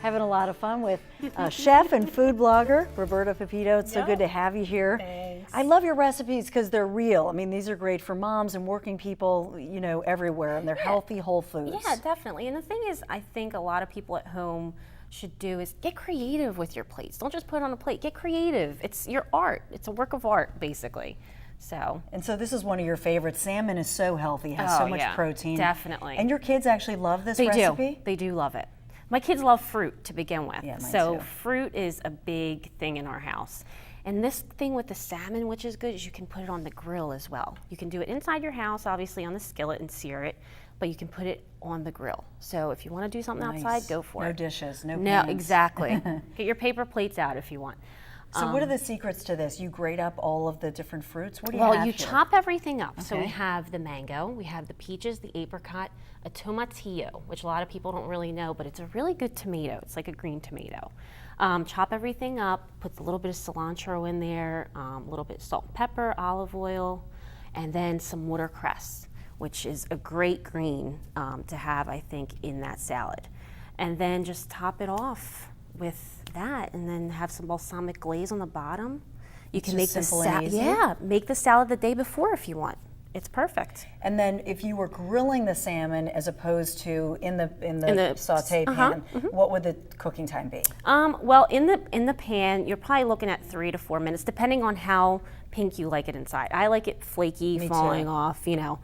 Having a lot of fun with chef and food blogger, Roberta Pepito. It's so good to have you here. Thanks. I love your recipes because they're real. I mean, these are great for moms and working people, you know, everywhere, and they're healthy, whole foods. Yeah, definitely. And the thing is, I think a lot of people at home should do is get creative with your plates. Don't just put it on a plate. Get creative. It's your art. It's a work of art, basically. So. And so this is one of your favorites. Salmon is so healthy, has so much protein. Definitely. And your kids actually love this They recipe? do. They do love it. My kids love fruit to begin with. Yeah, mine so too. fruit is a big thing in our house. And this thing with the salmon, which is good, is you can put it on the grill as well. You can do it inside your house, obviously on the skillet and sear it, but you can put it on the grill. So if you want to do something outside, go for it. No dishes, no No, pans. exactly. Get your paper plates out if you want. So what are the secrets to this? You grate up all of the different fruits? What do you Well, have you here? chop everything up. So we Okay. have the mango, we have the peaches, the apricot, a tomatillo, which a lot of people don't really know, but it's a really good tomato. It's like a green tomato. Chop everything up, put a little bit of cilantro in there, a little bit of salt and pepper, olive oil, and then some watercress, which is a great green to have, I think, in that salad. And then just top it off with that, and then have some balsamic glaze on the bottom. You can make the simple and easy. make the salad the day before if you want. It's perfect. And then if you were grilling the salmon as opposed to in the saute pan, what would the cooking time be? Well, in the pan, you're probably looking at 3 to 4 minutes, depending on how pink you like it inside. I like it flaky, Me falling too. off, you know.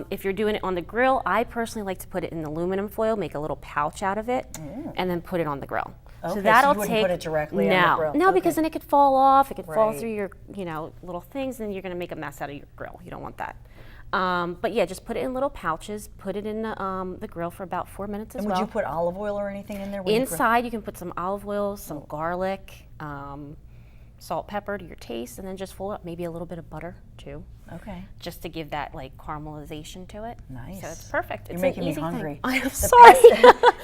If you're doing it on the grill, I personally like to put it in aluminum foil, make a little pouch out of it, and then put it on the grill. Okay, so that'll you wouldn't take put it directly no, on the grill. no, Okay. because then it could fall off. It could fall Right. through your, little things, and you're going to make a mess out of your grill. You don't want that. But yeah, just put it in little pouches. Put it in the grill for about 4 minutes as And well. would you put olive oil or anything in there? when you grill? Inside, you can put some olive oil, some garlic, salt, pepper to your taste, and then just fold up maybe a little bit of butter too, Okay. just to give that like caramelization to it. Nice. So it's perfect. You're It's making an me easy hungry. thing. I'm The sorry.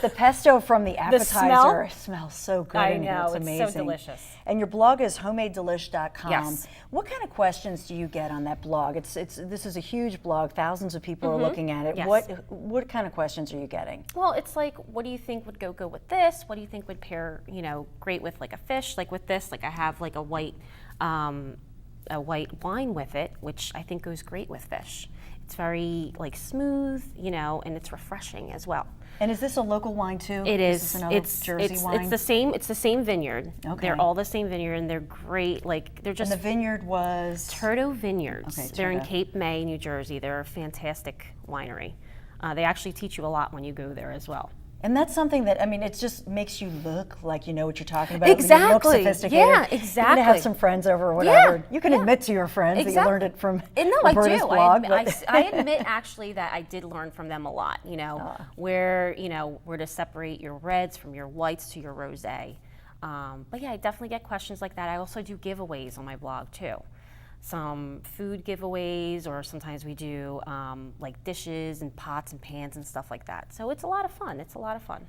The pesto from the appetizer smell? smells so good I in here. know, It's it's so amazing. delicious. And your blog is homemadedelish.com. Yes. What kind of questions do you get on that blog? This is a huge blog. Thousands of people are looking at it. Yes. What kind of questions are you getting? Well, it's like, what do you think would go good with this? What do you think would pair, great with like a fish? Like with this, like I have like a white wine with it, which I think goes great with fish. It's very like smooth, and it's refreshing as well. And is this a local wine too? It is. This another Jersey wine? It's the same vineyard. Okay. They're all the same vineyard, and they're great. Like they're just And the vineyard was? Turdo Vineyards. Okay, They're in Turdo. Cape May, New Jersey. They're a fantastic winery. They actually teach you a lot when you go there as well. And that's something that, it just makes you look like you know what you're talking about. Exactly. You look sophisticated. Yeah, You're going to exactly. have some friends over or whatever. Yeah, You can admit to your friends that you learned it from No, Roberta's I do. blog. I admit actually that I did learn from them a lot, where to separate your reds from your whites to your rosé. But yeah, I definitely get questions like that. I also do giveaways on my blog too. Some food giveaways, or sometimes we do like dishes and pots and pans and stuff like that. So it's a lot of fun.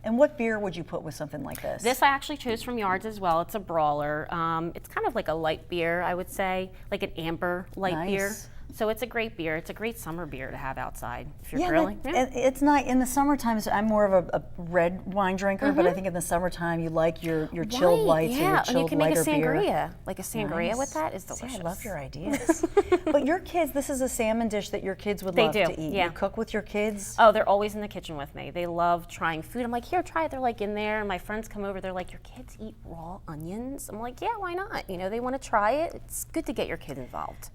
And what beer would you put with something like this? This I actually chose from Yards as well. It's a brawler. It's kind of like a light beer, I would say, like an amber light beer. Nice. So it's a great beer. It's a great summer beer to have outside if you're Yeah, grilling. it's not in the summertime. I'm more of a red wine drinker, but I think in the summertime you like your chilled whites or your and you chilled can make a lighter beer. sangria. Like a sangria Nice. with that is See, delicious. I love your ideas. But your kids, this is a salmon dish that your kids would They love do, to eat. yeah. You cook with your kids? Oh, they're always in the kitchen with me. They love trying food. I'm like, here, try it. They're like in there. And my friends come over. They're like, your kids eat raw onions? I'm like, yeah, why not? They want to try it. It's good to get your kid involved.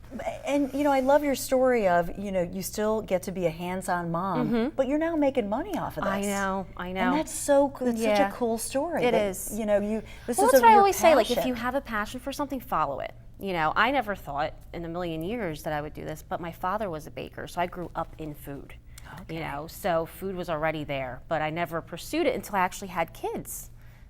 And I love your story of, you still get to be a hands-on mom, but you're now making money off of this. I know. And that's such a cool story. It that, is. This Well, is that's what I your always say. Like, if passion. you have a passion for something, follow it. I never thought in a million years that I would do this, but my father was a baker, so I grew up in food. So food was already there, but I never pursued it until I actually had kids.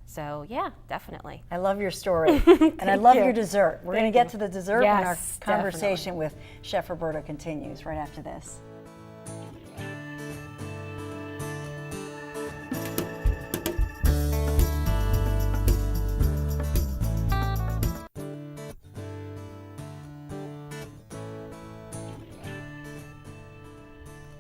So yeah, definitely. I love your story, and I love your dessert. We're going to get to the dessert when our Yes, conversation with Chef Roberta continues right after this.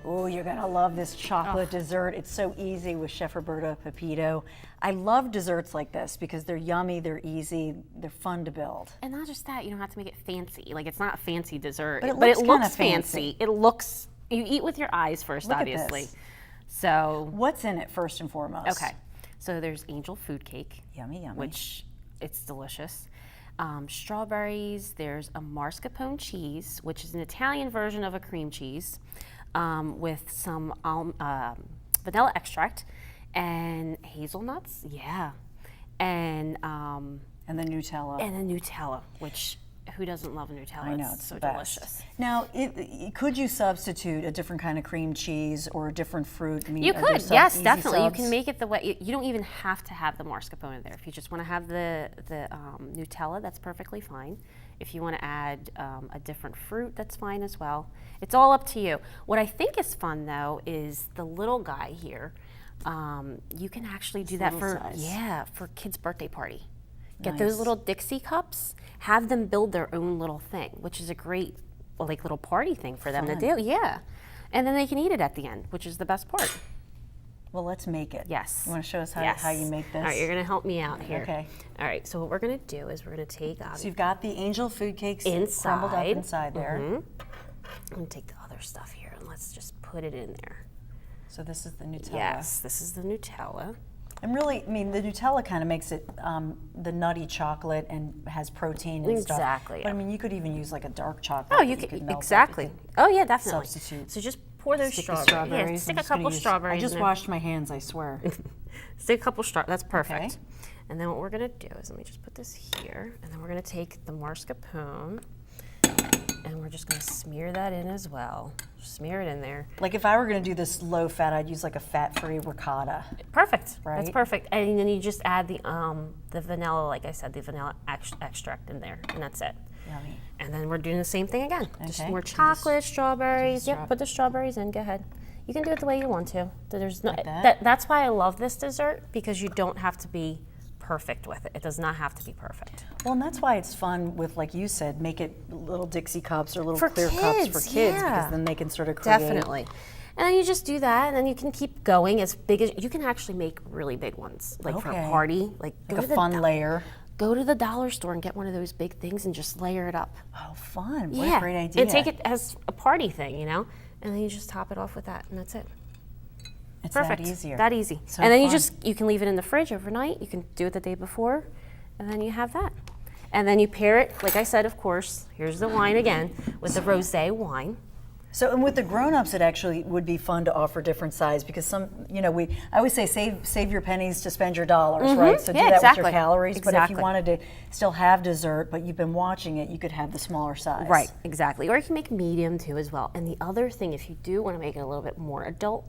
Oh, you're gonna love this chocolate dessert. It's so easy with Chef Roberta Pepito. I love desserts like this because they're yummy, they're easy, they're fun to build. And not just that, you don't have to make it fancy. Like, it's not a fancy dessert, But it but looks it kinda looks fancy. It looks, you eat with your eyes first, Look at obviously. this. So, What's in it first and foremost? okay. So there's angel food cake. Yummy, yummy. Which, it's delicious. Strawberries, there's a mascarpone cheese, which is an Italian version of a cream cheese, with some vanilla extract and hazelnuts, and the Nutella. And the Nutella, which who doesn't love a Nutella? I know, it's so the best. delicious. Now, could you substitute a different kind of cream cheese or a different fruit? I mean, You are there could, some yes, easy definitely. You subs? can make it the way, you don't even have to have the mascarpone in there. If you just want to have the Nutella, that's perfectly fine. If you want to add a different fruit, that's fine as well. It's all up to you. What I think is fun, though, is the little guy here. You can actually do that little for, size. for kids' birthday party. Get Nice. those little Dixie cups, have them build their own little thing, which is a great, like, little party thing for them to do. Yeah. And then they can eat it at the end, which is the best part. Well, let's make it. Yes. You want to show us how you make this? All right, you're going to help me out here. Okay. All right, so what we're going to do is we're going to take So you've got the angel food cakes crumbled up inside there. I'm going to take the other stuff here and let's just put it in there. So this is the Nutella. Yes, this is the Nutella. And really, I mean, the Nutella kind of makes it the nutty chocolate and has protein and stuff. Exactly. But I mean, you could even use like a dark chocolate. Oh, you that could melt exactly. everything. Oh, yeah, definitely. Substitute. So just pour those Stick the strawberries. Yeah, strawberries. stick I'm a just gonna couple use- strawberries. I just in there. washed my hands, I swear. Stick a couple strawberries. That's perfect. Okay. And then what we're going to do is let me just put this here, and then we're going to take the mascarpone, and we're just going to smear that in as well. Smear it in there. Like if I were going to do this low fat, I'd use like a fat-free ricotta. Perfect. Right? That's perfect. And then you just add the vanilla, like I said, the vanilla extract in there, and that's it. Yummy. And then we're doing the same thing again. Just Okay. more chocolate, strawberries. Just Yep, put the strawberries in. Go ahead. You can do it the way you want to. There's no, Like that? That's why I love this dessert, because you don't have to be perfect with it. It does not have to be perfect. Well, and that's why it's fun with, like you said, make it little Dixie cups or little For clear cups for kids, kids, yeah. because then they can sort of create. Definitely. And then you just do that, and then you can keep going as big as you can actually make really big ones, like for a Okay. party. Like Like a fun layer. Go to the dollar store and get one of those big things and just layer it up. Oh, fun. What a great idea. And take it as a party thing, and then you just top it off with that, and that's it. It's Perfect. that easier. That easy. So and then fun. you can leave it in the fridge overnight. You can do it the day before, and then you have that. And then you pair it, like I said, of course, here's the wine again, with the rosé wine. So, and with the grown-ups, it actually would be fun to offer different size because some, I always say save your pennies to spend your dollars, right? So do Yeah, that with exactly. your calories. But if you Exactly. wanted to still have dessert, but you've been watching it, you could have the smaller size. Right, exactly. Or you can make medium too as well. And the other thing, if you do want to make it a little bit more adult,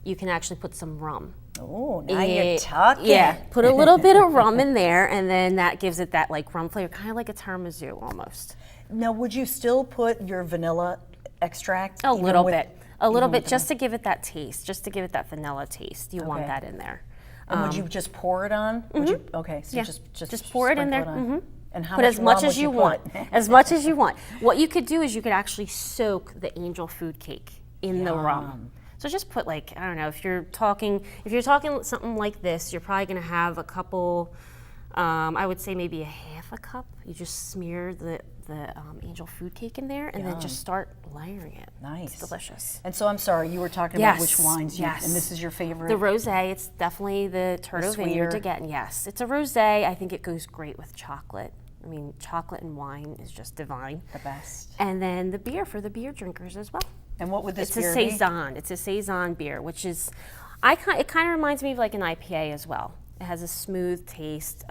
you can actually put some rum. Oh, now you're talking. Yeah, put a little bit of rum in there, and then that gives it that like rum flavor, kind of like a tiramisu almost. Now, would you still put your vanilla extract? A even little with- bit, a little even bit, with just to give it that taste, just to give it that vanilla taste. You want Okay. that in there. And would you just pour it on? Would you, okay, so Yeah. just pour it in sprinkle there. on. And how Put much as much rum as would you put? want, as much as you want. What you could do is you could actually soak the angel food cake in the rum. So just put like, I don't know, if you're talking something like this, you're probably gonna have a couple, I would say maybe a half a cup. You just smear the angel food cake in there and then just start layering it. Nice. It's delicious. And so I'm sorry, you were talking about which wines you, and this is your favorite? The rosé, it's definitely the Turtle Vineyard to sweeter. get. Yes, it's a rosé. I think it goes great with chocolate. I mean, chocolate and wine is just divine. The best. And then the beer for the beer drinkers as well. And what would this It's a beer be? Saison. It's a Saison beer, which is, it kind of reminds me of like an IPA as well. It has a smooth taste.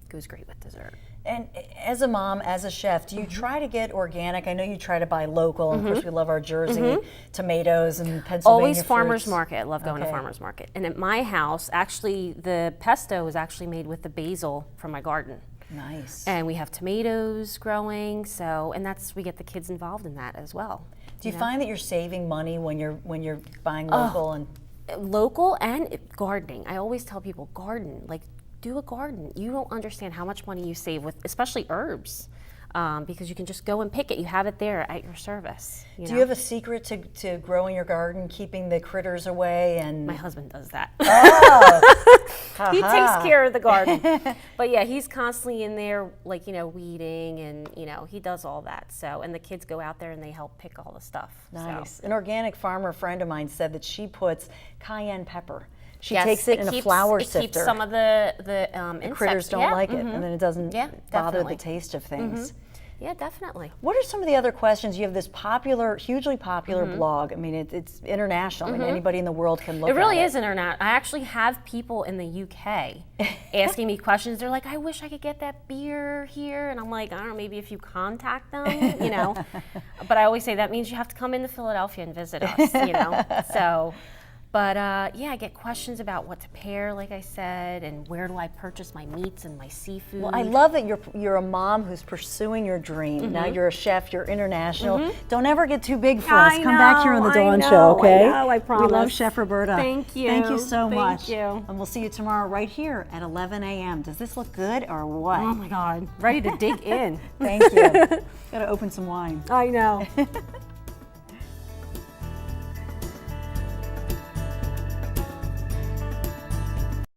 Goes great with dessert. And as a mom, as a chef, do you try to get organic? I know you try to buy local, and of course we love our Jersey tomatoes and Pennsylvania Always farmer's fruits. market. I love going to farmer's market. And at my house, actually, the pesto is actually made with the basil from my garden. Nice. And we have tomatoes growing, and we get the kids involved in that as well. Do you find that you're saving money when you're buying local and Local and gardening. I always tell people garden, like do a garden. You don't understand how much money you save with, especially herbs. because you can just go and pick it. You have it there at your service. Do you have a secret to growing your garden, keeping the critters away? And My husband does that. Oh, He takes care of the garden. But yeah, he's constantly in there, like, weeding, and, he does all that. So, and the kids go out there and they help pick all the stuff. Nice. So. An organic farmer friend of mine said that she puts cayenne pepper. She Yes, takes it in a flour sifter. It keeps some of the insects. Critters don't like it, and then it doesn't bother definitely. the taste of things. Yeah, definitely. What are some of the other questions? You have this hugely popular blog. I mean, it's international. I mean, anybody in the world can look at it. It really is internet. I actually have people in the UK asking me questions. They're like, I wish I could get that beer here. And I'm like, I don't know, maybe if you contact them, But I always say that means you have to come into Philadelphia and visit us, So. But yeah, I get questions about what to pair, like I said, and where do I purchase my meats and my seafood. Well, I love that you're a mom who's pursuing your dream. Now you're a chef, you're international. Don't ever get too big for us. Come back here on the Dawn Show, okay? I promise. We love Chef Roberta. Thank you. Thank you so much. Thank you. And we'll see you tomorrow right here at 11 a.m. Does this look good or what? Oh my God, ready to dig in. Thank you. Got to open some wine. I know.